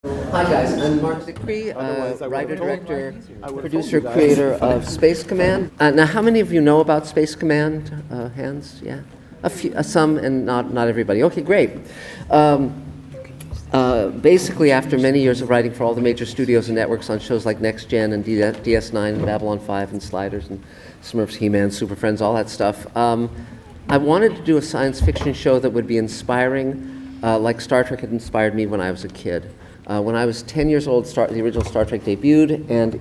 Hi guys, I'm Mark Zickrey, writer, director, producer, creator of Space Command. Now, how many of you know about Space Command? Hands, yeah, a few, some, and not everybody. Okay, great. Basically, after many years of writing for all the major studios and networks on shows like Next Gen and DS9 and Babylon 5 and Sliders and Smurfs, He-Man, Super Friends, all that stuff, I wanted to do a science fiction show that would be inspiring, like Star Trek had inspired me when I was a kid. When I was 10 years old, the original Star Trek debuted, and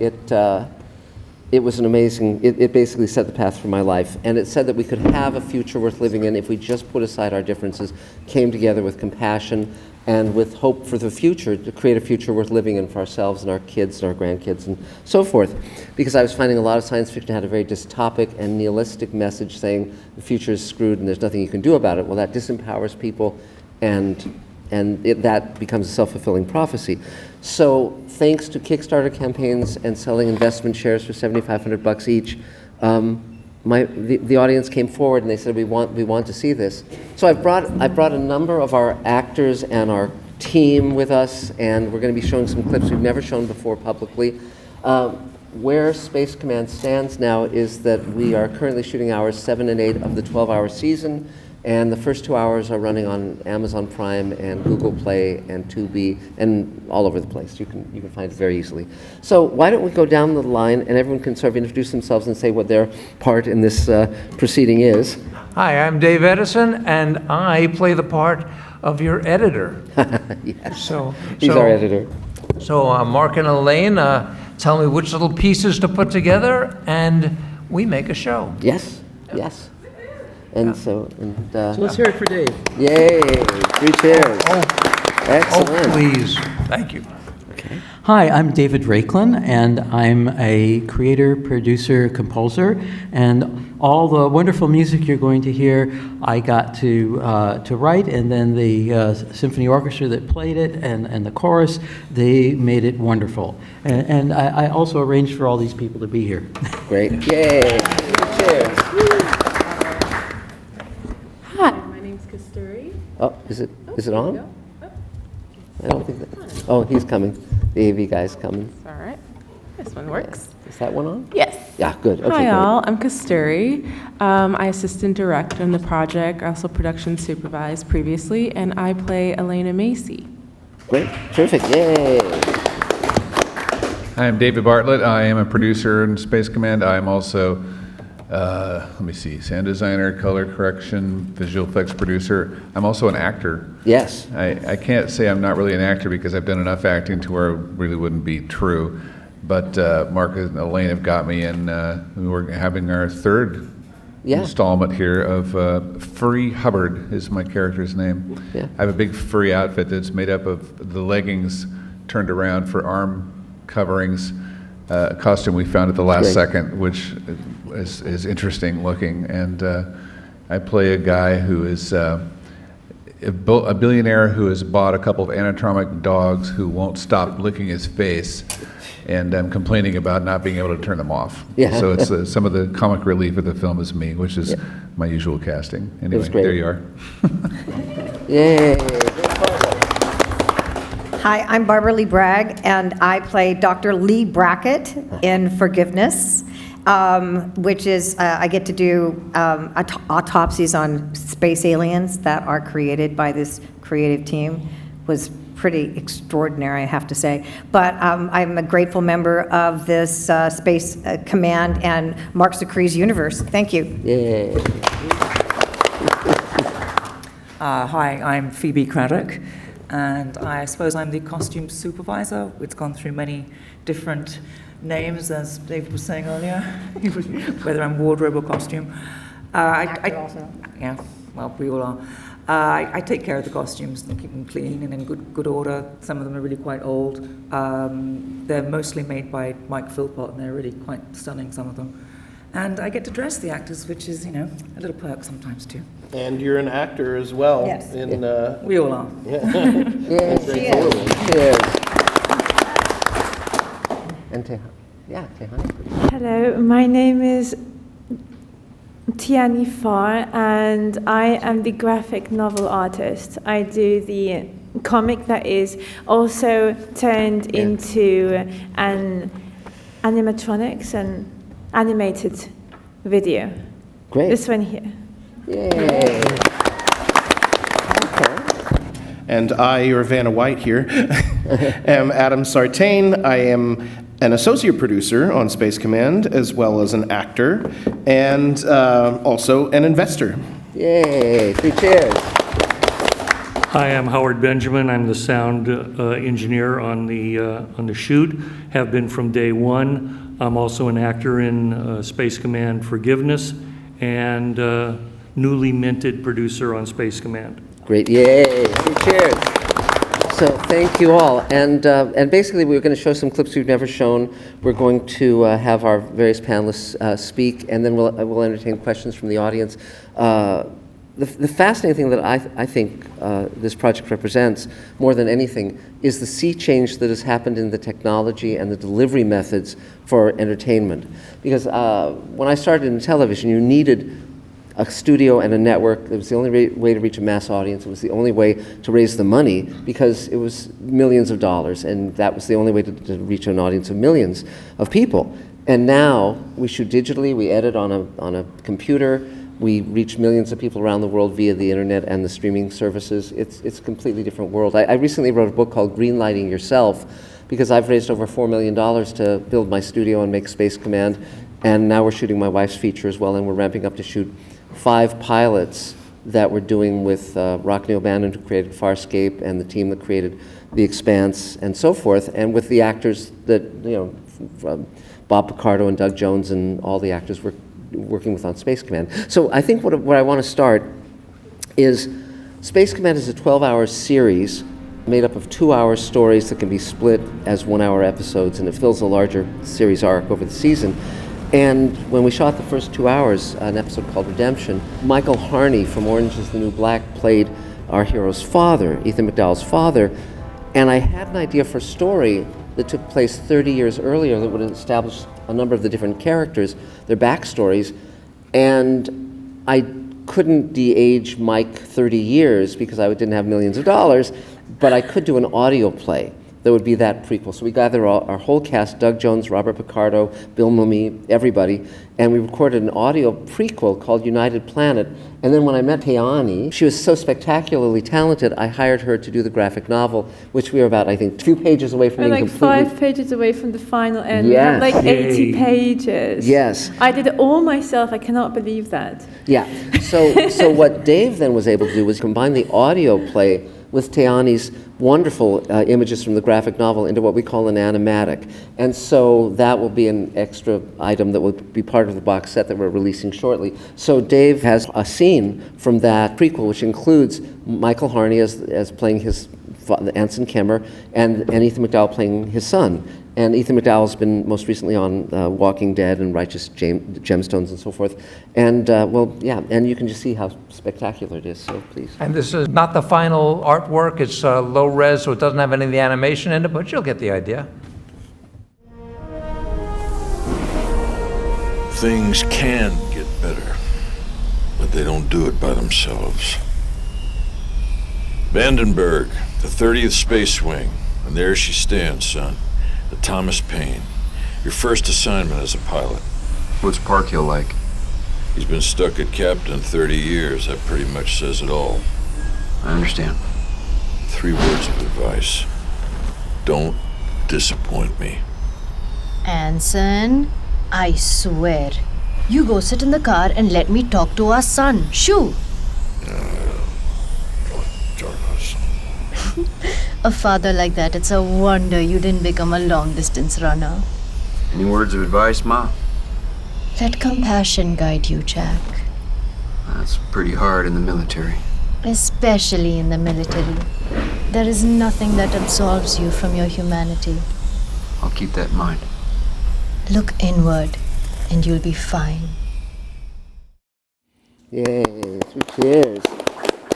it was an amazing, it basically set the path for my life. And it said that we could have a future worth living in if we just put aside our differences, came together with compassion, and with hope for the future, to create a future worth living in for ourselves and our kids and our grandkids and so forth. Because I was finding a lot of science fiction had a very dystopic and nihilistic message saying the future is screwed and there's nothing you can do about it. Well, that disempowers people, and that becomes a self-fulfilling prophecy. So thanks to Kickstarter campaigns and selling investment shares for $7,500 each, the audience came forward and they said, we want to see this. So I brought a number of our actors and our team with us, and we're going to be showing some clips we've never shown before publicly. Where Space Command stands now is that we are currently shooting hours 7 and 8 of the 12-hour season, and the first 2 hours are running on Amazon Prime and Google Play and Tubi and all over the place. You can find it very easily. So why don't we go down the line and everyone can sort of introduce themselves and say what their part in this proceeding is. Hi, I'm Dave Edison, and I play the part of your editor. Yes, He's our editor. So Mark and Elaine tell me which little pieces to put together, and we make a show. Yes, yes. And so let's hear it for Dave. Yay, 3 cheers. Excellent. Oh, please. Thank you. Okay. Hi, I'm David Raiklin, and I'm a creator, producer, composer, and all the wonderful music you're going to hear, I got to write, and then the symphony orchestra that played it and the chorus, they made it wonderful. And I also arranged for all these people to be here. Great. Yay. Cheers. Oh, is it on? I don't think that. Oh, he's coming. The AV guy's coming. All right. This one works. Is that one on? Yes. Yeah, good. Okay, Hi, great. all. I'm Kasturi. I assistant director on the project, also production supervised previously, and I play Elena Macy. Great. Terrific. Yay. I am David Bartlett. I am a producer in Space Command. I am also sound designer, color correction, visual effects producer. I'm also an actor. Yes. I can't say I'm not really an actor because I've done enough acting to where it really wouldn't be true. But Mark and Elaine have got me, and we're having our third installment here of Furry Hubbard is my character's name. Yeah. I have a big furry outfit that's made up of the leggings turned around for arm coverings, a costume we found at the last second, which is interesting looking. And I play a guy who is a billionaire who has bought a couple of anatomic dogs who won't stop licking his face, and I'm complaining about not being able to turn them off. Yeah. So it's some of the comic relief of the film is me, which is my usual casting. Anyway, there you are. Yay. Hi, I'm Barbara Lee Bragg, and I play Dr. Lee Brackett in Forgiveness, which is, I get to do autopsies on space aliens that are created by this creative team. Was pretty extraordinary, I have to say. But I'm a grateful member of this Space Command and Mark Zickrey's universe. Thank you. Yay. Hi, I'm Phoebe Craddock, and I suppose I'm the costume supervisor. It's gone through many different names, as David was saying earlier, whether I'm wardrobe or costume. Yeah, well, we all are. I take care of the costumes and keep them clean and in good order. Some of them are really quite old. They're mostly made by Mike Philpott, and they're really quite stunning, some of them. And I get to dress the actors, which is, a little perk sometimes too. And you're an actor as well. Yes. We all are. Yes. She is. Cheers. And Tehani. Hello, my name is Tiani Farr, and I am the graphic novel artist. I do the comic that is also turned into an animatronics and animated video. Great. This one here. Yay. And I, your Vanna White here, am Adam Sartain. I am an associate producer on Space Command, as well as an actor, and also an investor. Yay. 3 cheers. Hi, I'm Howard Benjamin. I'm the sound engineer on the shoot. Have been from day one. I'm also an actor in Space Command Forgiveness, and newly minted producer on Space Command. Great, yay, 3 cheers. So thank you all. And basically we're going to show some clips we've never shown. We're going to have our various panelists speak, and then we'll entertain questions from the audience. The fascinating thing that I think this project represents, more than anything, is the sea change that has happened in the technology and the delivery methods for entertainment. Because when I started in television, you needed a studio and a network. It was the only way to reach a mass audience. It was the only way to raise the money, because it was millions of dollars, and that was the only way to reach an audience of millions of people. And now we shoot digitally, we edit on a computer, we reach millions of people around the world via the internet and the streaming services. It's a completely different world. I recently wrote a book called Greenlighting Yourself, because I've raised over $4 million to build my studio and make Space Command, and now we're shooting my wife's feature as well, and we're ramping up to shoot 5 pilots that we're doing with Rockne O'Bannon, who created Farscape, and the team that created The Expanse, and so forth, and with the actors that, from Bob Picardo and Doug Jones and all the actors we're working with on Space Command. So I think what I want to start is, Space Command is a 12-hour series made up of 2-hour stories that can be split as 1-hour episodes, and it fills a larger series arc over the season. And when we shot the first 2 hours, an episode called Redemption, Michael Harney from Orange is the New Black played our hero's father, Ethan McDowell's father, and I had an idea for a story that took place 30 years earlier that would establish a number of the different characters, their backstories, and I couldn't de-age Mike 30 years because I didn't have millions of dollars, but I could do an audio play that would be that prequel. So we gathered our whole cast, Doug Jones, Robert Picardo, Bill Mumy, everybody, and we recorded an audio prequel called United Planet. And then when I met Teani, she was so spectacularly talented, I hired her to do the graphic novel, which we were about, I think, 2 pages away from We're being like completely... 5 pages away from the final end. Yes. We have like 80 Yay. pages. Yes. I did it all myself. I cannot believe that. Yeah. So what Dave then was able to do was combine the audio play with Teani's wonderful images from the graphic novel into what we call an animatic. And so that will be an extra item that will be part of the box set that we're releasing shortly. So Dave has a scene from that prequel, which includes Michael Harney as playing his father, Anson Kemmer, and Ethan McDowell playing his son. And Ethan McDowell's been most recently on Walking Dead and Righteous Gemstones and so forth. And, well, yeah, and you can just see how spectacular it is, so please. And this is not the final artwork. It's low res, so it doesn't have any of the animation in it, but you'll get the idea. Things can get better, but they don't do it by themselves. Vandenberg, the 30th Space Wing, and there she stands, son. The Thomas Paine. Your first assignment as a pilot. What's Parkhill like? He's been stuck at captain 30 years. That pretty much says it all. I understand. 3 words of advice. Don't disappoint me. Anson, I swear, you go sit in the car and let me talk to our son. Shoo! A father like that, it's a wonder you didn't become a long-distance runner. Any words of advice, Ma? Let compassion guide you, Jack. That's pretty hard in the military. Especially in the military. There is nothing that absolves you from your humanity. I'll keep that in mind. Look inward, and you'll be fine. Yay, 3 cheers.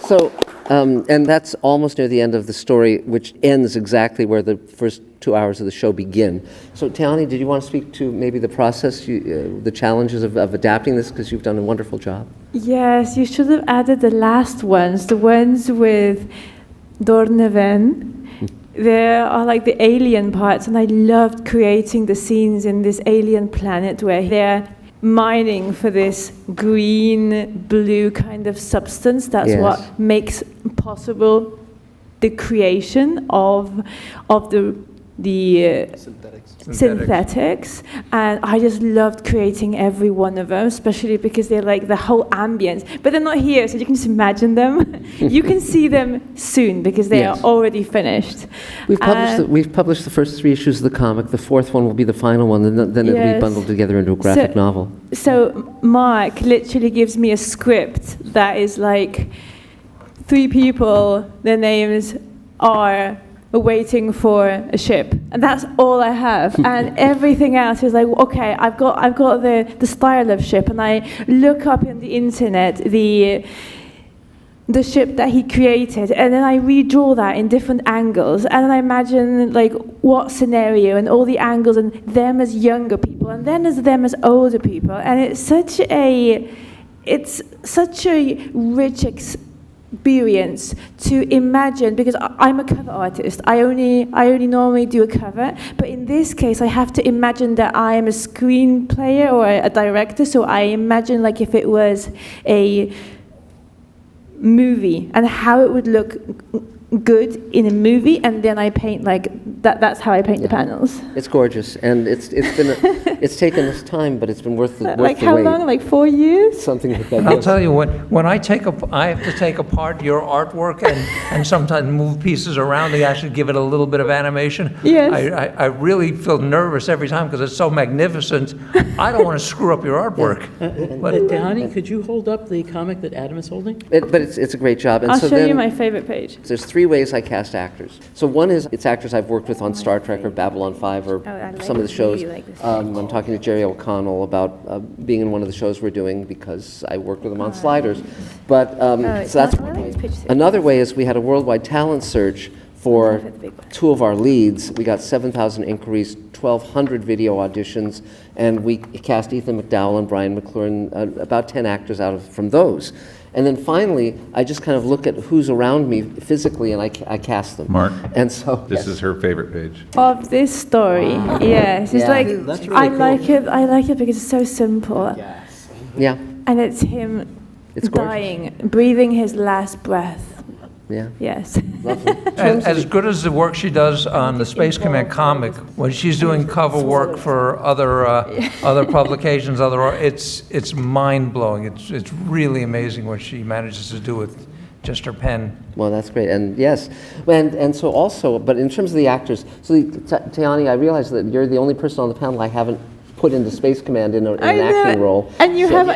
So, and that's almost near the end of the story, which ends exactly where the first 2 hours of the show begin. So, Teani, did you want to speak to maybe the process, the challenges of adapting this, because you've done a wonderful job? Yes, you should have added the last ones, the ones with Dorneven. There are like the alien parts, and I loved creating the scenes in this alien planet where they're mining for this green, blue kind of substance. That's Yes. what makes possible the creation of the synthetics. And I just loved creating every one of them, especially because they're like the whole ambience. But they're not here, so you can just imagine them. You can see them soon because they Yes. are already finished. We've published the first 3 issues of the comic. The 4th one will be the final one, and then it'll be Yes. bundled together into a graphic novel. So Mark literally gives me a script that is like 3 people, their names are waiting for a ship, and that's all I have. And everything else is like, okay, I've got the style of ship, and I look up in the internet the ship that he created, and then I redraw that in different angles, and then I imagine like what scenario and all the angles, and them as younger people, and then as them as older people, and it's such a rich experience to imagine, because I'm a cover artist. I only normally do a cover, but in this case I have to imagine that I am a screenplayer or a director, so I imagine like if it was a movie and how it would look good in a movie, and then I paint like that. That's how I paint the panels. It's gorgeous, and it's it's taken us time, but it's been worth the Like the how wait. long? Like 4 years? Something like that. I'll yes. tell you what, when I have to take apart your artwork and sometimes move pieces around to actually give it a little bit of animation. Yes. I really feel nervous every time because it's so magnificent. I don't want to screw up your artwork. But Dani, could you hold up the comic that Adam is holding? But it's a great job. And I'll so show then, you my favorite page. There's 3 ways I cast actors. So one is it's actors I've worked with on Star Trek or Babylon 5 or some of the shows. I'm talking to Jerry O'Connell about being in one of the shows we're doing because I worked with him on Sliders. But so that's one way. Another way is we had a worldwide talent search for 2 of our leads. We got 7,000 inquiries, 1,200 video auditions, and we cast Ethan McDowell and Brian McClure, about 10 actors from those. And then finally, I just kind of look at who's around me physically, and I cast them. Mark, and so this is her favorite page. Of this story, yes, it's Yeah. like That's really cool. I like it because it's so simple, Yeah, and it's him It's gorgeous. dying, breathing his last breath. yeah, Yes. lovely. And as good as the work she does on the Space Command comic, when she's doing cover work for other publications, it's mind blowing. It's really amazing what she manages to do with just her pen. Well, that's great, and yes, and so also, but in terms of the actors, so Tiani, I realize that you're the only person on the panel I haven't put into Space Command in an acting role. And you have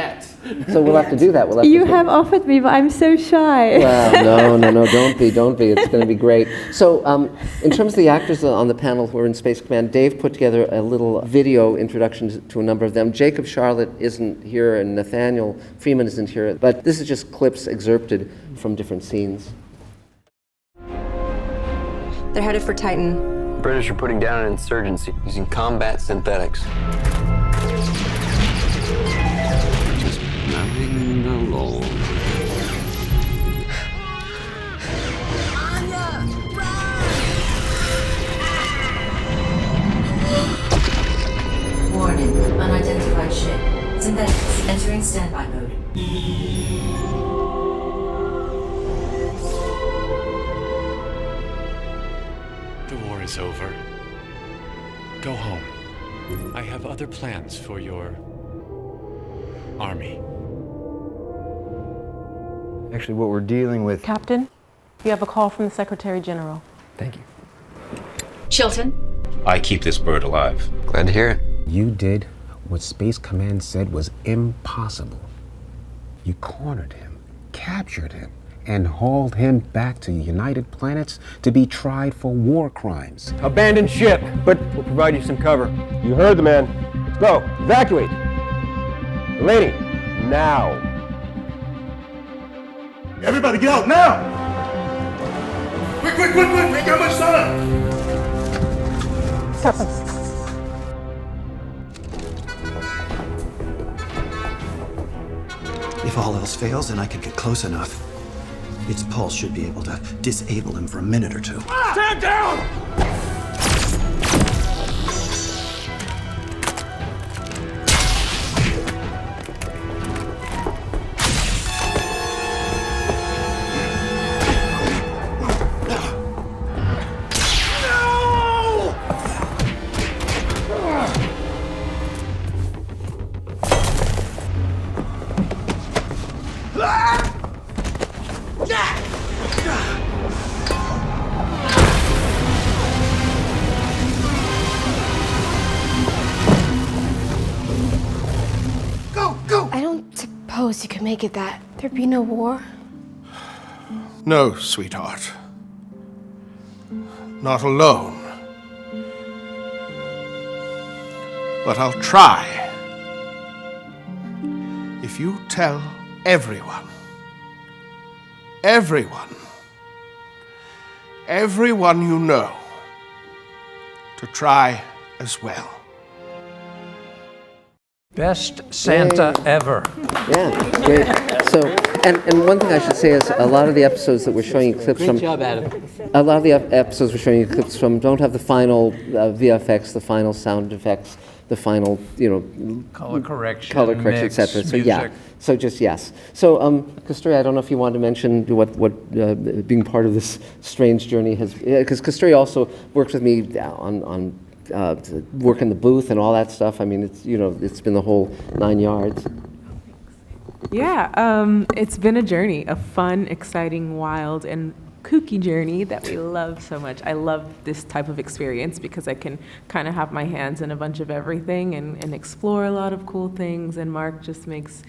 So we'll have to do that. you have offered me, but I'm so shy. Well, no, don't be. It's going to be great. So, in terms of the actors on the panel who are in Space Command, Dave put together a little video introduction to a number of them. Jacob Charlotte isn't here, and Nathaniel Freeman isn't here, but this is just clips excerpted from different scenes. They're headed for Titan. British are putting down an insurgency using combat synthetics. Just nothing alone. Warning, unidentified ship. Synthetics entering standby mode. The war is over. Go home. I have other plans for your army. Actually, what we're dealing with... Captain, you have a call from the Secretary General. Thank you. Chilton? I keep this bird alive. Glad to hear it. You did what Space Command said was impossible. You cornered him, captured him, and hauled him back to United Planets to be tried for war crimes. Abandon ship, but we'll provide you some cover. You heard the man. Let's go. Evacuate. Delaney, now. Everybody get out now! Quick, quick, quick, quick! Ain't got much time! If all else fails, then I could get close enough. Its pulse should be able to disable him for a minute or two. Stand down! I don't suppose you could make it that there'd be no war. No, sweetheart. Not alone. But I'll try. If you tell everyone, everyone you know, to try as well. Best Santa ever. Yeah, great. So, and one thing I should say is a lot of the episodes that we're showing you clips from. Great job, Adam. A lot of the episodes we're showing you clips from don't have the final VFX, the final sound effects, the final, Color correction, et cetera. So yeah. music. So just yes. So, Castoria, I don't know if you wanted to mention what being part of this strange journey has, because Castoria also worked with me on work in the booth and all that stuff. I mean, it's been the whole 9 yards. Yeah, it's been a journey, a fun, exciting, wild, and kooky journey that we love so much. I love this type of experience because I can kind of have my hands in a bunch of everything and explore a lot of cool things, and Mark just makes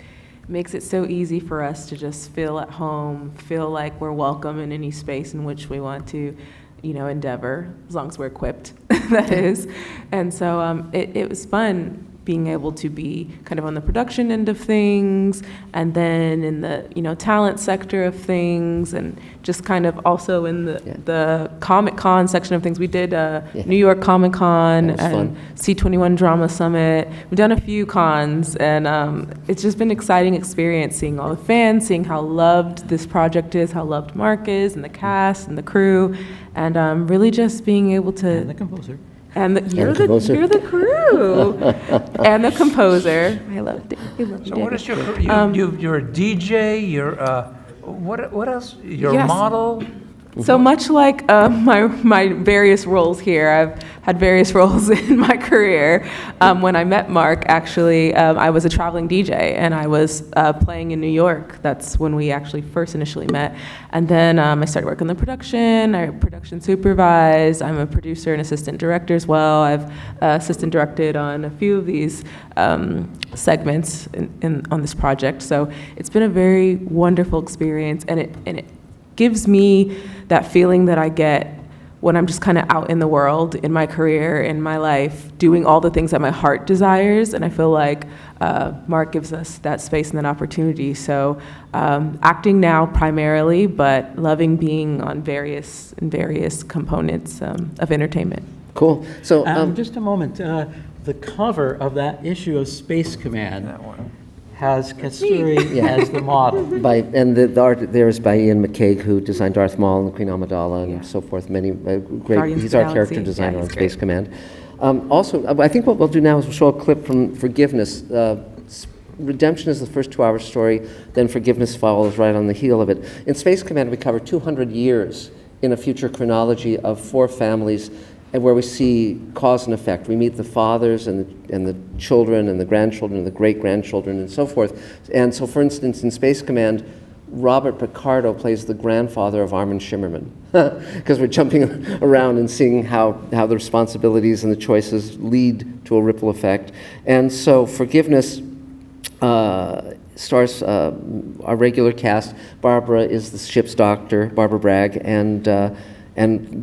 it so easy for us to just feel at home, feel like we're welcome in any space in which we want to endeavor, as long as we're equipped, that is. And so it was fun being able to be kind of on the production end of things, and then in the talent sector of things, and just kind of also in the Comic-Con section of things. We did New York Comic-Con and C21 Drama Summit. We've done a few cons, and it's just been an exciting experience seeing all the fans, seeing how loved this project is, how loved Mark is, and the cast and the crew, and really just being able to... And the composer. You're the crew, and the composer. I loved it. So what is your you're a DJ? You're what else? You're a model. So much like my various roles here, I've had various roles in my career. When I met Mark, actually, I was a traveling DJ, and I was playing in New York. That's when we actually first initially met. And then I started working on the production. I production supervised. I'm a producer and assistant director as well. I've assistant directed on a few of these segments on this project. So it's been a very wonderful experience, and it gives me that feeling that I get when I'm just kind of out in the world, in my career, in my life, doing all the things that my heart desires. And I feel like Mark gives us that space and that opportunity. So acting now primarily, but loving being on various components of entertainment. Cool. So just a moment. The cover of that issue of Space Command has Kasturi as the model. And the art there is by Ian McCaig, who designed Darth Maul and Queen Amidala and so forth. Many great. Guardians He's of our the character Galaxy. designer Yeah, on he's Space great. Command. Also, I think what we'll do now is we'll show a clip from Forgiveness. Redemption is the first 2-hour story, then Forgiveness follows right on the heel of it. In Space Command, we cover 200 years in a future chronology of 4 families, and where we see cause and effect. We meet the fathers and the children and the grandchildren and the great-grandchildren and so forth. And so, for instance, in Space Command, Robert Picardo plays the grandfather of Armin Shimmerman, because we're jumping around and seeing how the responsibilities and the choices lead to a ripple effect. And so Forgiveness stars our regular cast. Barbara is the ship's doctor, Barbara Bragg, and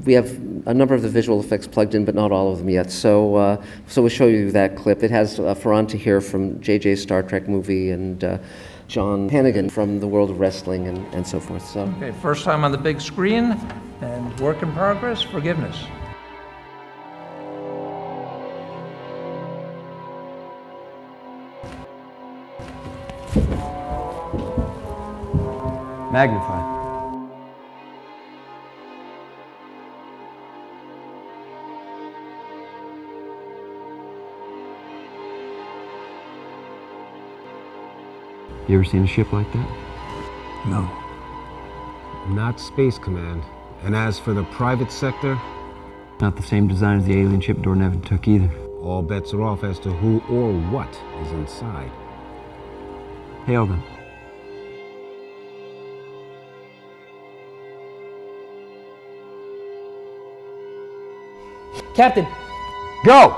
we have a number of the visual effects plugged in, but not all of them yet. So we'll show you that clip. It has Ferran Tahir from JJ's Star Trek movie and John Hannigan from the world of wrestling and so forth. So. Okay, first time on the big screen, and work in progress, Forgiveness. Magnify. You ever seen a ship like that? No. Not Space Command. And as for the private sector, Not the same design as the alien ship Dornevin took either. all bets are off as to who or what is inside. Hail them. Captain, Go!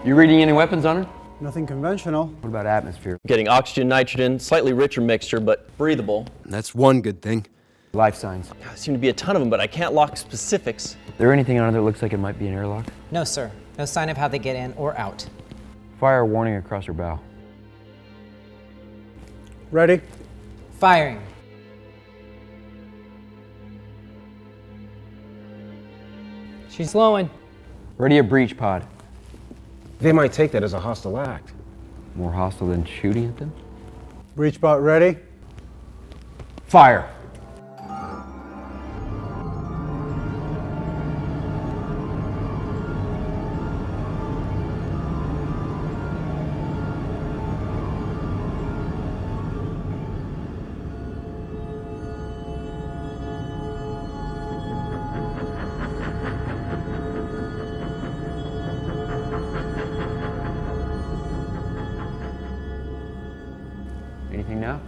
you reading any weapons on her? Nothing conventional. What about atmosphere? Getting oxygen, nitrogen, slightly richer mixture, but breathable. That's one good thing. Life signs. There seem to be a ton of them, but I can't lock specifics. Is there anything on it that looks like it might be an airlock? No, sir. No sign of how they get in or out. Fire warning across her bow. Ready? Firing. She's slowing. Ready a breach pod. They might take that as a hostile act. More hostile than shooting at them? Breach bot ready? Fire! Anything now?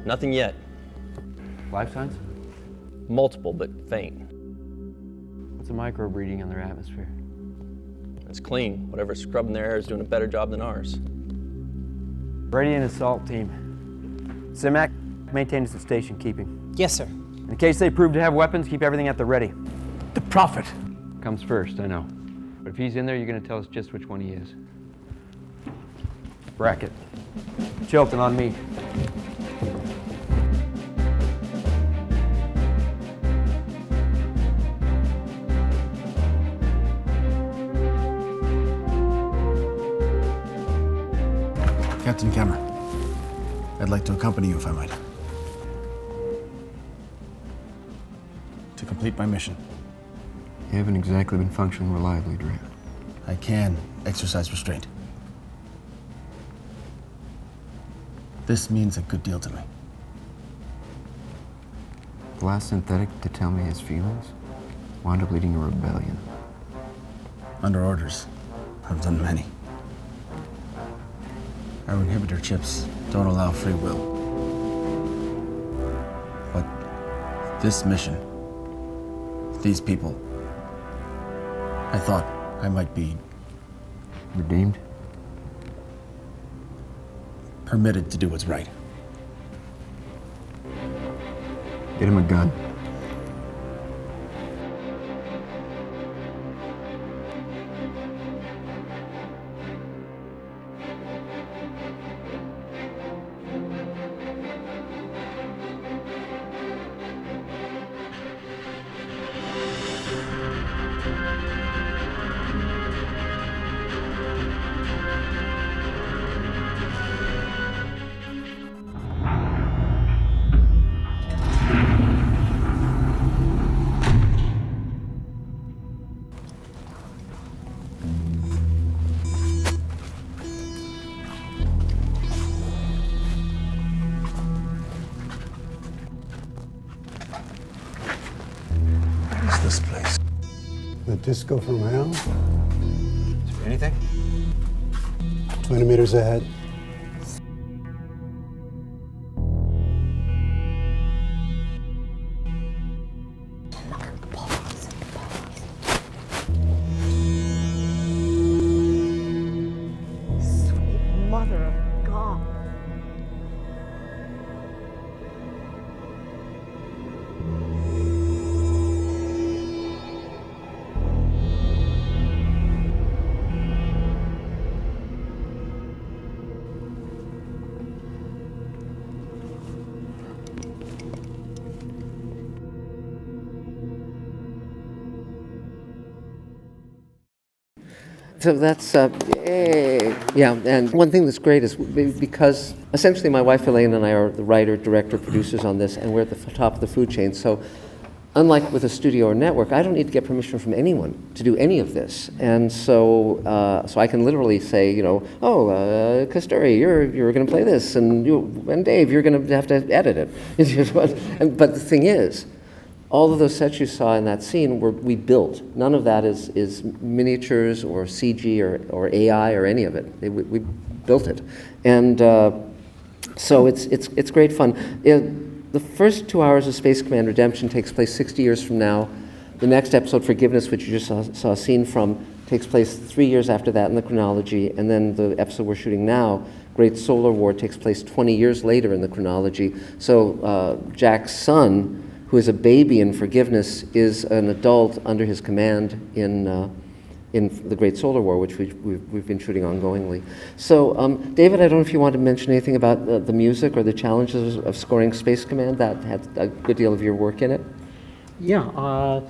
Nothing yet. Life signs? Multiple, but faint. What's a microbe reading in their atmosphere? It's clean. Whatever's scrubbing their air is doing a better job than ours. Ready an assault team. Simac, maintain us at station keeping. Yes, sir. In case they prove to have weapons, keep everything at the ready. The Prophet. Comes first, I know. But if he's in there, you're going to tell us just which one he is. Bracket. Chilton on me. Captain Kemmer, I'd like to accompany you if I might. To complete my mission. You haven't exactly been functioning reliably, Drake. I can exercise restraint. This means a good deal to me. The last synthetic to tell me his feelings wound up leading a rebellion. Under orders, I've done many. Our inhibitor chips don't allow free will. But this mission, these people, I thought I might be redeemed, permitted to do what's right. Get him a gun. This place. The disco from hell? Is there anything? 20 meters ahead. Sweet mother of God. So that's, yeah, and one thing that's great is because essentially my wife Elaine and I are the writer, director, producers on this, and we're at the top of the food chain. So unlike with a studio or network, I don't need to get permission from anyone to do any of this. And so, so I can literally say, you know, oh, Kasturi, you're going to play this, and Dave, you're going to have to edit it. But the thing is, all of those sets you saw in that scene we built. None of that is miniatures or CG or AI or any of it. We built it. And so it's great fun. The first 2 hours of Space Command Redemption takes place 60 years from now. The next episode, Forgiveness, which you just saw a scene from, takes place 3 years after that in the chronology. And then the episode we're shooting now, Great Solar War, takes place 20 years later in the chronology. So Jack's son, who is a baby in Forgiveness, is an adult under his command in the Great Solar War, which we've been shooting ongoingly. So, David, I don't know if you want to mention anything about the music or the challenges of scoring Space Command. That had a good deal of your work in it. Yeah,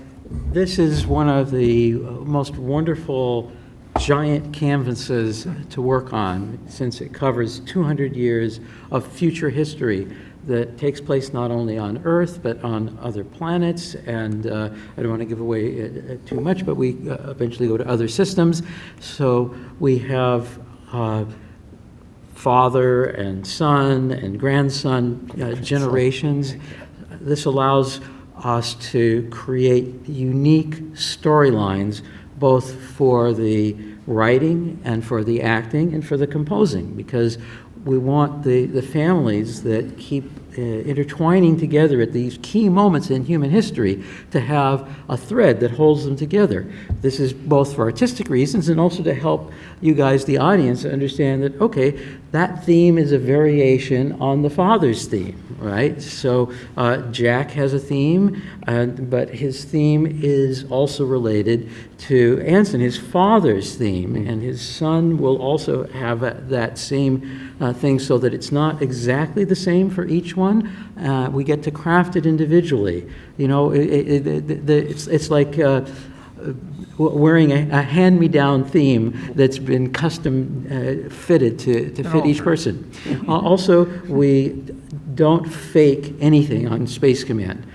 this is one of the most wonderful giant canvases to work on, since it covers 200 years of future history that takes place not only on Earth, but on other planets. And I don't want to give away too much, but we eventually go to other systems. So we have father and son and grandson generations. This allows us to create unique storylines, both for the writing and for the acting and for the composing, because we want the families that keep intertwining together at these key moments in human history to have a thread that holds them together. This is both for artistic reasons and also to help you guys, the audience, understand that, okay, that theme is a variation on the father's theme, right? So Jack has a theme, but his theme is also related to Anson, his father's theme, and his son will also have that same thing, so that it's not exactly the same for each one. We get to craft it individually. You know, it's like wearing a hand-me-down theme that's been custom fitted to fit each person. Also, we don't fake anything on Space Command.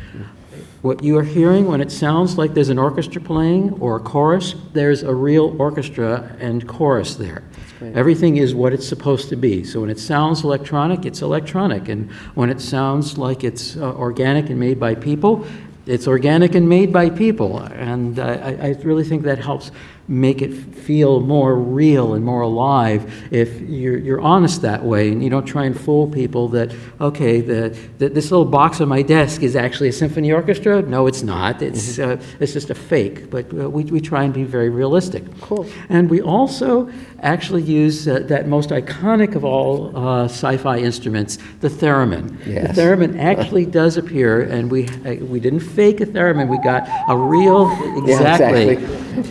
What you are hearing when it sounds like there's an orchestra playing or a chorus, there's a real orchestra and chorus there. Everything is what it's supposed to be. So when it sounds electronic, it's electronic. And when it sounds like it's organic and made by people, it's organic and made by people. And I really think that helps make it feel more real and more alive if you're honest that way, and you don't try and fool people that, okay, this little box on my desk is actually a symphony orchestra. No, it's not. It's just a fake. But we try and be very realistic. Cool. And we also actually use that most iconic of all sci-fi instruments, the theremin. Yes. The theremin actually does appear, and we didn't fake a theremin. We got a real, exactly.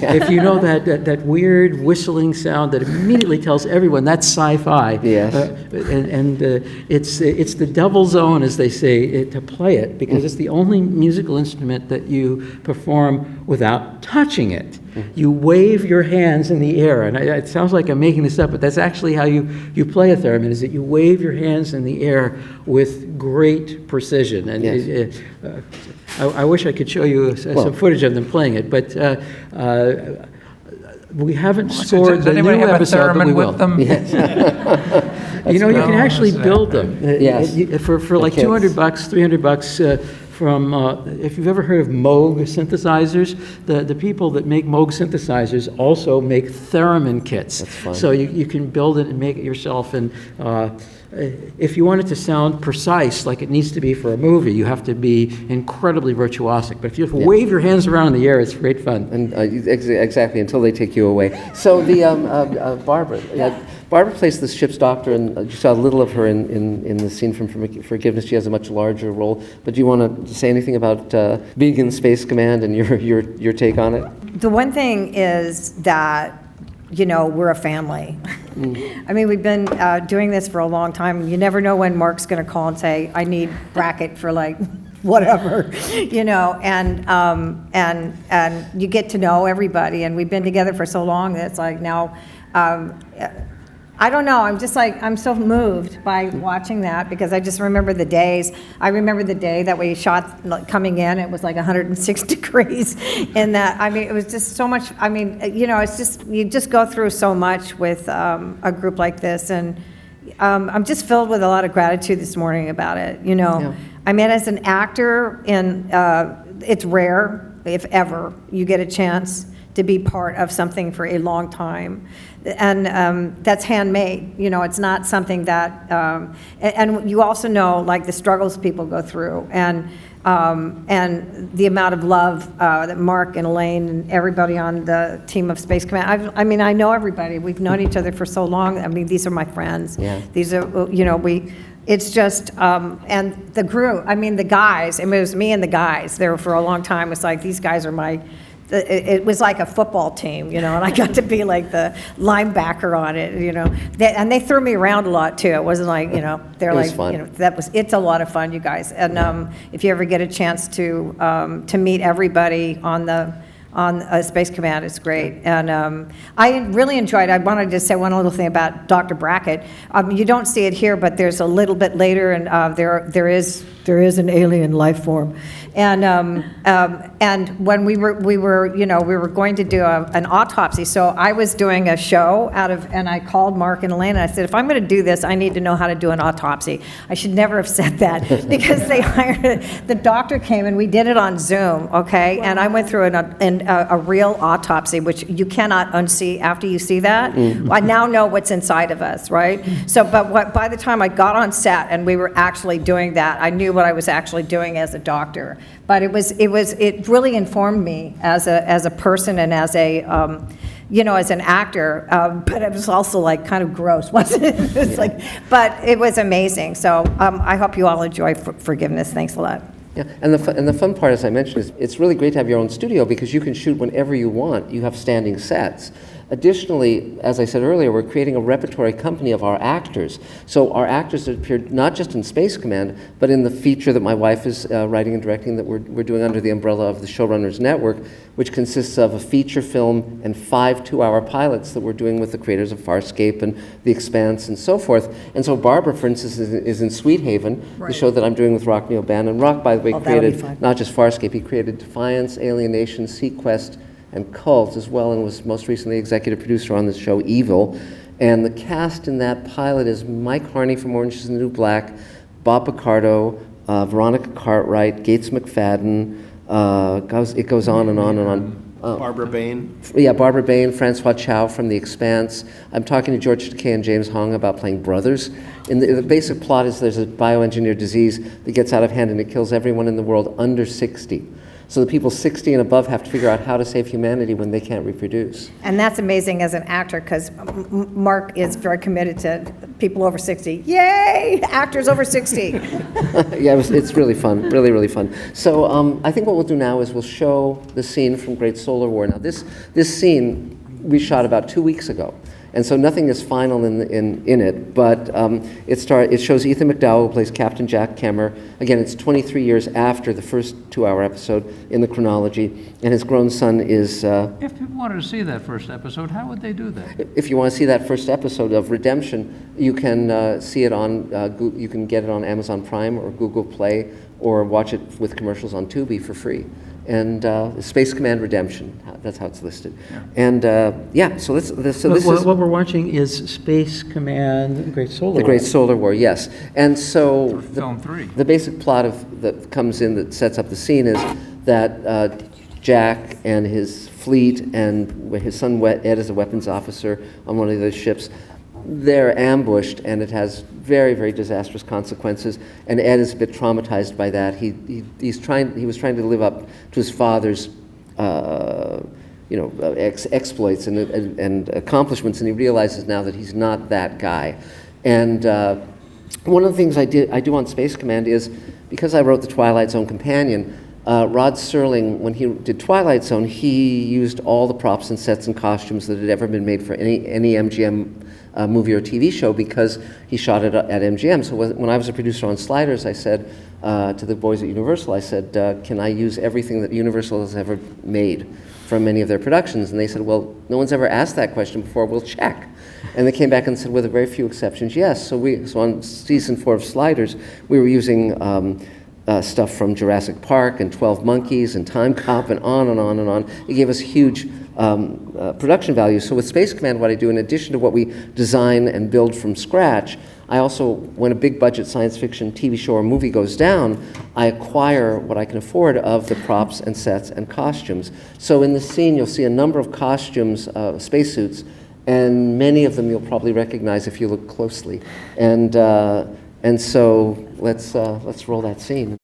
Yeah. If you know that weird whistling sound that immediately tells everyone that's sci-fi. Yes. It's the devil's own, as they say, to play it, because it's the only musical instrument that you perform without touching it. You wave your hands in the air, and it sounds like I'm making this up, but that's actually how you play a theremin, is that you wave your hands in the air with great precision. And yes. I wish I could show you some footage of them playing it, but we haven't scored the new episode, but we will. Yes. You know, you can actually build them. Yes. For like $200, $300 from, if you've ever heard of Moog synthesizers, the people that make Moog synthesizers also make theremin kits. That's fun. So you can build it and make it yourself. And if you want it to sound precise, like it needs to be for a movie, you have to be incredibly virtuosic. But if you just wave your hands around in the air, it's great fun. And exactly, until they take you away. So the Barbara. Barbara plays the ship's doctor, and you saw a little of her in the scene from Forgiveness. She has a much larger role. But do you want to say anything about being in Space Command and your take on it? The one thing is that, you know, we're a family. I mean, we've been doing this for a long time. You never know when Mark's going to call and say, I need bracket for like whatever, you know, and you get to know everybody. And we've been together for so long that it's like now I don't know, I'm just like, I'm so moved by watching that because I just remember the days. I remember the day that we shot coming in, it was like 106 degrees in that. I mean, it was just so much, I mean, you know, it's just, you just go through so much with a group like this. And I'm just filled with a lot of gratitude this morning about it, you know. Yeah. I mean, as an actor, it's rare, if ever, you get a chance to be part of something for a long time. And that's handmade, you know, it's not something that, and you also know, like, the struggles people go through, and the amount of love that Mark and Elaine and everybody on the team of Space Command, I mean, I know everybody, we've known each other for so long, I mean, these are my friends. Yeah. These are, you know, it's just, and the group, I mean, the guys, it was me and the guys there for a long time. It's like, these guys are my, it was like a football team, you know, and I got to be like the linebacker on it, you know. And they threw me around a lot too. It wasn't like, you know, they're It was like, fun. you know, it's a lot of fun, you guys. And if you ever get a chance to meet everybody on Space Command, it's great. And I really enjoyed, I wanted to say one little thing about Dr. Brackett. You don't see it here, but there's a little bit later, and there is an alien life form. And when we were going to do an autopsy, so I was doing a show and I called Mark and Elaine, and I said, if I'm going to do this, I need to know how to do an autopsy. I should never have said that because they hired, the doctor came and we did it on Zoom, okay? Wow. And I went through a real autopsy, which you cannot unsee after you see that. Mm-hmm. I now know what's inside of us, right? So, by the time I got on set and we were actually doing that, I knew what I was actually doing as a doctor. But it really informed me as a person and as a, you know, as an actor, but it was also like kind of gross, wasn't it? It's like, but it was amazing. So I hope you all enjoy Forgiveness. Thanks a lot. Yeah, and the fun part, as I mentioned, is it's really great to have your own studio because you can shoot whenever you want. You have standing sets. Additionally, as I said earlier, we're creating a repertory company of our actors. So our actors have appeared not just in Space Command, but in the feature that my wife is writing and directing that we're doing under the umbrella of the Showrunners Network, which consists of a feature film and 5 two-hour pilots that we're doing with the creators of Farscape and The Expanse and so forth. And so Barbara, for instance, is in Sweet Haven, right, the show that I'm doing with Rock Neil Bannon. Rock, by the way, created not just Farscape, he created Defiance, Alienation, Sequest, and Cult as well, and was most recently executive producer on the show Evil. And the cast in that pilot is Mike Harney from Orange is the New Black, Bob Picardo, Veronica Cartwright, Gates McFadden, it goes on and on and on. Barbara Bain. Yeah, Barbara Bain, Francois Chow from The Expanse. I'm talking to George Takei and James Hong about playing brothers. And the basic plot is there's a bioengineered disease that gets out of hand and it kills everyone in the world under 60. So the people 60 and above have to figure out how to save humanity when they can't reproduce. And that's amazing as an actor because Mark is very committed to people over 60. Yay! Actors over 60. Yeah, it's really fun, really, really fun. So I think what we'll do now is we'll show the scene from Great Solar War. Now this scene we shot about 2 weeks ago. And so nothing is final in it, but it shows Ethan McDowell, who plays Captain Jack Kemmer. Again, it's 23 years after the first 2-hour episode in the chronology, and his grown son is... If people wanted to see that first episode, how would they do that? If you want to see that first episode of Redemption, you can see it on, you can get it on Amazon Prime or Google Play, or watch it with commercials on Tubi for free. And Space Command Redemption, that's how it's listed. Yeah. And yeah, so what we're watching is Space Command Great Solar War. The Great Solar War, yes. And so Film 3. The basic plot that comes in that sets up the scene is that Jack and his fleet and his son Ed is a weapons officer on one of those ships. They're ambushed, and it has very, very disastrous consequences. And Ed is a bit traumatized by that. He was trying to live up to his father's, exploits and accomplishments, and he realizes now that he's not that guy. And one of the things I do on Space Command is, because I wrote the Twilight Zone companion, Rod Serling, when he did Twilight Zone, he used all the props and sets and costumes that had ever been made for any MGM movie or TV show, because he shot it at MGM. So when I was a producer on Sliders, I said to the boys at Universal, I said, can I use everything that Universal has ever made from any of their productions? And they said, well, no one's ever asked that question before, we'll check. And they came back and said, with a very few exceptions, yes. So on season 4 of Sliders, we were using stuff from Jurassic Park and 12 Monkeys and Time Cop and on and on and on. It gave us huge production value. So with Space Command, what I do, in addition to what we design and build from scratch, I also, when a big budget science fiction TV show or movie goes down, I acquire what I can afford of the props and sets and costumes. So in the scene, you'll see a number of costumes, spacesuits, and many of them you'll probably recognize if you look closely. And so let's roll that scene.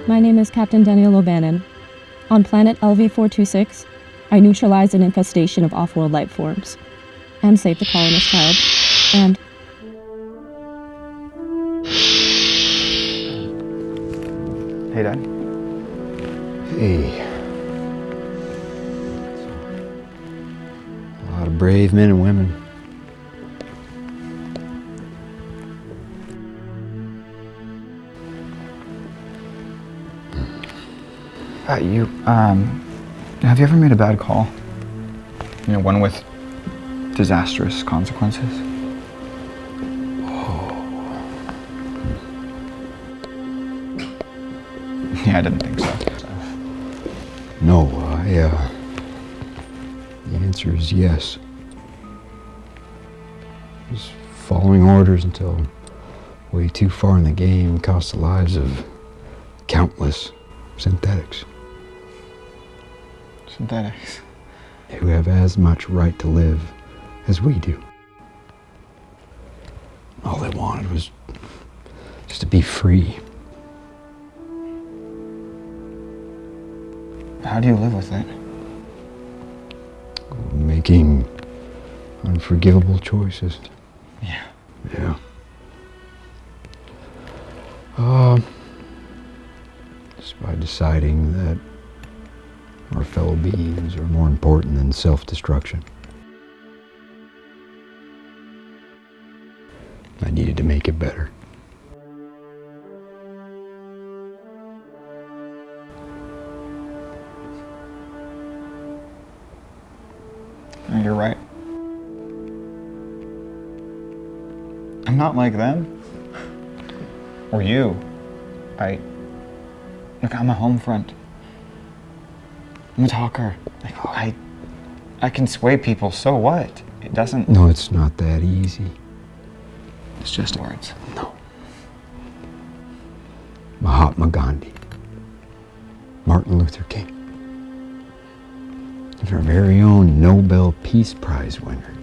My name is Captain Daniel O'Bannon. On planet LV-426, I neutralized an infestation of off-world life forms and saved the colonist child, and... Hey, Dad. Hey. A lot of brave men and women. Have you ever made a bad call? You know, one with disastrous consequences? Yeah, I didn't think so. No, the answer is yes. Just following orders until way too far in the game cost the lives of countless synthetics. Synthetics? Who have as much right to live as we do. All they wanted was just to be free. How do you live with it? Making unforgivable choices. Yeah. Yeah. Just by deciding that our fellow beings are more important than self-destruction. I needed to make it better. You're right. I'm not like them. Or you. Look, I'm a home front. I'm a talker. Like, I can sway people, so what? It doesn't... No, it's not that easy. It's just words. No. Mahatma Gandhi. Martin Luther King. And our very own Nobel Peace Prize winner.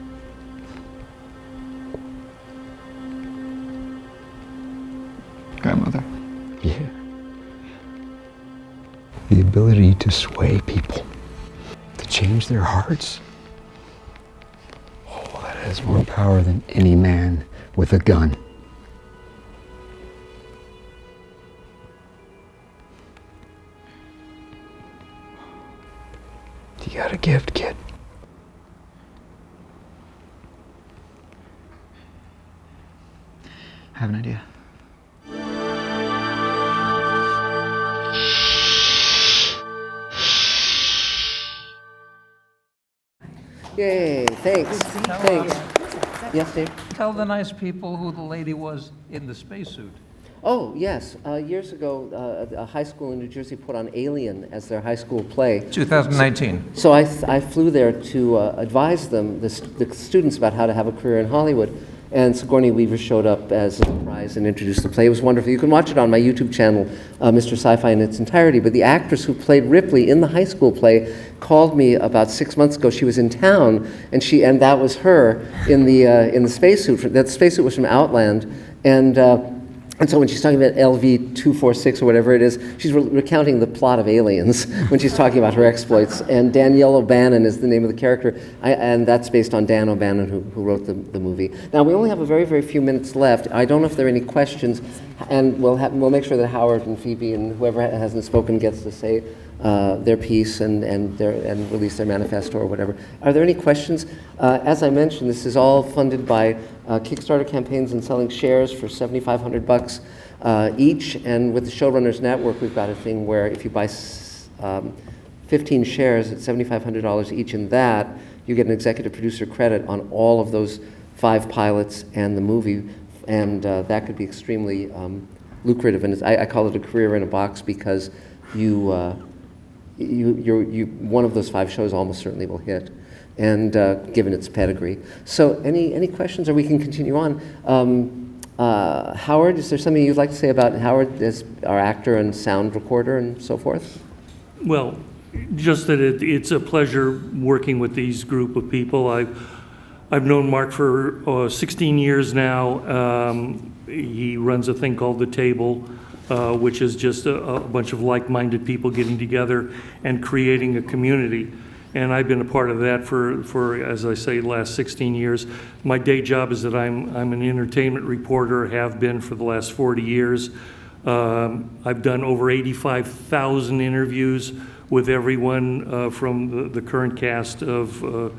Grandmother. Yeah. The ability to sway people, to change their hearts. Oh, that has more power than any man with a gun. You got a gift, kid. I have an idea. Yay, thanks. Thanks. Yes, Dave? Tell the nice people who the lady was in the spacesuit. Oh, yes. Years ago, a high school in New Jersey put on Alien as their high school play. 2019. So I flew there to advise them, the students, about how to have a career in Hollywood. and Sigourney Weaver showed up as a surprise and introduced the play. It was wonderful. You can watch it on my YouTube channel, Mr. Sci-Fi, in its entirety. But the actress who played Ripley in the high school play called me about 6 months ago. She was in town, and that was her in the spacesuit. That spacesuit was from Outland, and so when she's talking about LV-246 or whatever it is, she's recounting the plot of Aliens when she's talking about her exploits. And Danielle O'Bannon is the name of the character, and that's based on Dan O'Bannon, who wrote the movie. Now, we only have a very, very few minutes left. I don't know if there are any questions, and we'll make sure that Howard and Phoebe and whoever hasn't spoken gets to say their piece and release their manifesto or whatever. Are there any questions? As I mentioned, this is all funded by Kickstarter campaigns and selling shares for $7,500 each. And with the Showrunners Network, we've got a thing where if you buy 15 shares at $7,500 each in that, you get an executive producer credit on all of those 5 pilots and the movie. And that could be extremely lucrative. And I call it a career in a box because one of those 5 shows almost certainly will hit, and given its pedigree. So any questions, or we can continue on. Howard, is there something you'd like to say about Howard as our actor and sound recorder and so forth? Well, just that it's a pleasure working with these group of people. I've known Mark for 16 years now. He runs a thing called The Table, which is just a bunch of like-minded people getting together and creating a community. And I've been a part of that for as I say, the last 16 years. My day job is that I'm an entertainment reporter, have been for the last 40 years. I've done over 85,000 interviews with everyone from the current cast of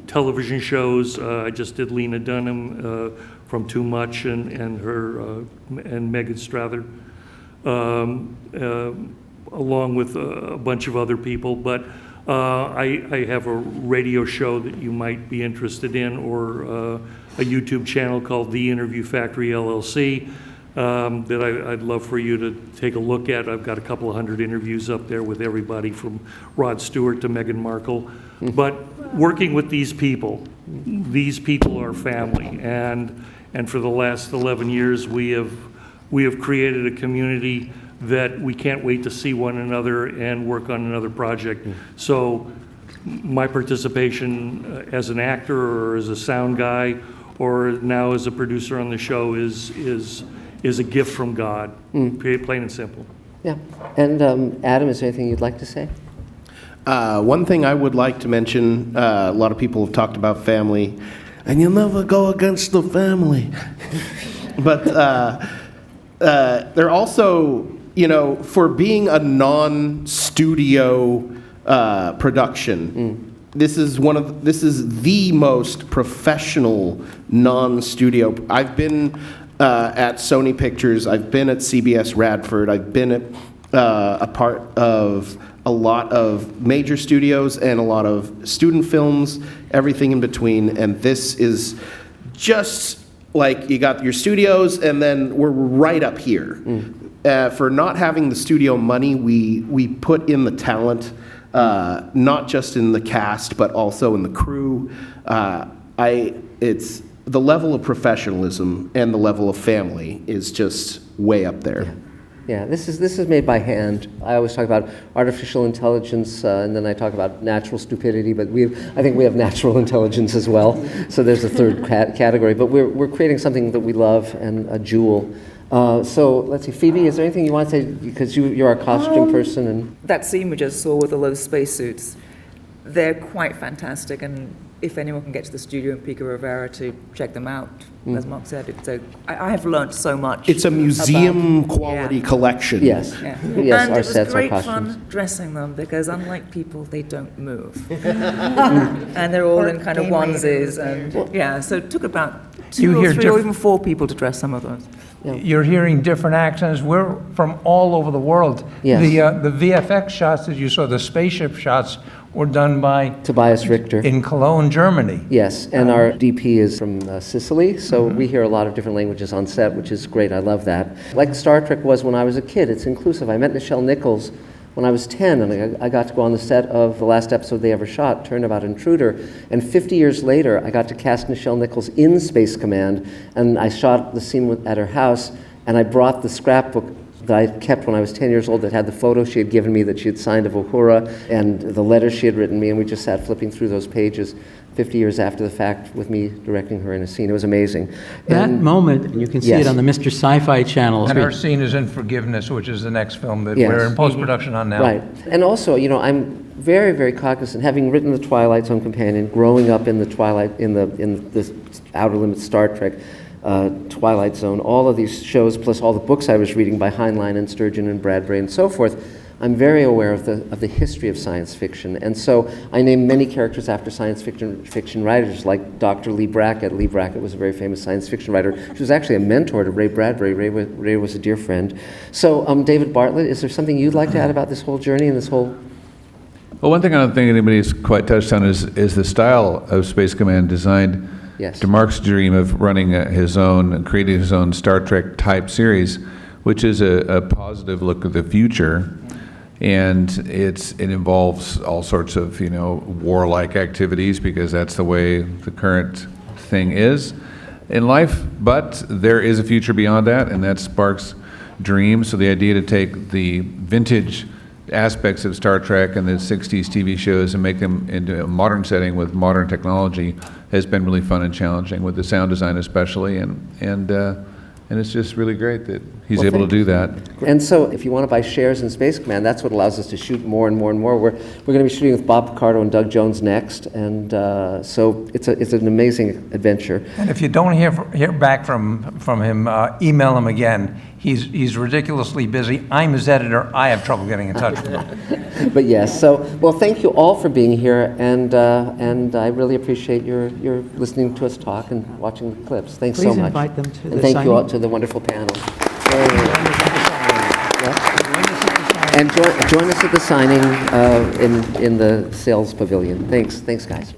television shows. I just did Lena Dunham from Too Much and Megan Strather, along with a bunch of other people. But I have a radio show that you might be interested in, or a YouTube channel called The Interview Factory LLC that I'd love for you to take a look at. I've got a couple of hundred interviews up there with everybody from Rod Stewart to Meghan Markle. But working with these people are family, and for the last 11 years we have created a community that we can't wait to see one another and work on another project. So my participation as an actor or as a sound guy or now as a producer on the show is a gift from God, plain and simple. Yeah. And Adam, is there anything you'd like to say? One thing I would like to mention, a lot of people have talked about family, and you'll never go against the family. But they're also, for being a non-studio production, this is the most professional non-studio. I've been at Sony Pictures, I've been at CBS Radford, I've been at a part of a lot of major studios and a lot of student films, everything in between, and this is just like you got your studios and then we're right up here. For not having the studio money, we put in the talent, not just in the cast, but also in the crew. It's the level of professionalism and the level of family is just way up there. Yeah, this is made by hand. I always talk about artificial intelligence, and then I talk about natural stupidity, but I think we have natural intelligence as well. So there's a third category, but we're creating something that we love, and a jewel. So let's see, Phoebe, is there anything you want to say, because you're a costume person? And that scene we just saw with all those spacesuits, they're quite fantastic, and if anyone can get to the studio in Pico Rivera to check them out, as Mark said, I have learned so much. It's a museum quality collection. Yes. Yeah. Yes, and our it was sets, our great costumes. fun dressing them because unlike people, they don't move. And they're all in kind of onesies, and so it took about 2 or 3 or even 4 people to dress some of those. You're hearing different accents. We're from all over the world. Yes. The VFX shots that you saw, the spaceship shots, were done by Tobias Richter in Cologne, Germany. Yes, and our DP is from Sicily, so we hear a lot of different languages on set, which is great. I love that. Like Star Trek was when I was a kid. It's inclusive. I met Nichelle Nichols when I was 10, and I got to go on the set of the last episode they ever shot, Turnabout Intruder, and 50 years later, I got to cast Nichelle Nichols in Space Command, and I shot the scene at her house, and I brought the scrapbook that I kept when I was 10 years old that had the photo she had given me that she had signed of Uhura, and the letters she had written me, and we just sat flipping through those pages 50 years after the fact with me directing her in a scene. It was amazing. That And- moment, and you can see Yes. it on the Mr. Sci-Fi channel. And her scene is in Forgiveness, which is the next film that Yes. we're in post-production on now. Right. And also, I'm very, very cognizant, having written the Twilight Zone companion, growing up in the Twilight, in the Outer Limits Star Trek, Twilight Zone, all of these shows, plus all the books I was reading by Heinlein and Sturgeon and Bradbury and so forth, I'm very aware of the history of science fiction. And so I name many characters after science fiction writers, like Dr. Lee Brackett. Lee Brackett was a very famous science fiction writer. She was actually a mentor to Ray Bradbury. Ray was a dear friend. So, David Bartlett, is there something you'd like to add about this whole journey and this whole... Well, one thing I don't think anybody's quite touched on is the style of Space Command designed to Mark's dream of running his own, creating his own Star Trek type series, which is a positive look at the future. And it involves all sorts of, warlike activities, because that's the way the current thing is in life. But there is a future beyond that, and that's Spark's dream. So the idea to take the vintage aspects of Star Trek and the 60s TV shows and make them into a modern setting with modern technology has been really fun and challenging, with the sound design especially, and it's just really great that he's able to do that. And so if you want to buy shares in Space Command, that's what allows us to shoot more and more and more. We're going to be shooting with Bob Picardo and Doug Jones next, and so it's an amazing adventure. And if you don't hear back from him, email him again. He's ridiculously busy. I'm his editor. I have trouble getting in touch with him. But yes, well, thank you all for being here, and I really appreciate your listening to us talk and watching the clips. Thanks so much. Please invite them to and the thank you all signing. to the wonderful panel. And join us at the signing in the sales pavilion. Thanks, guys.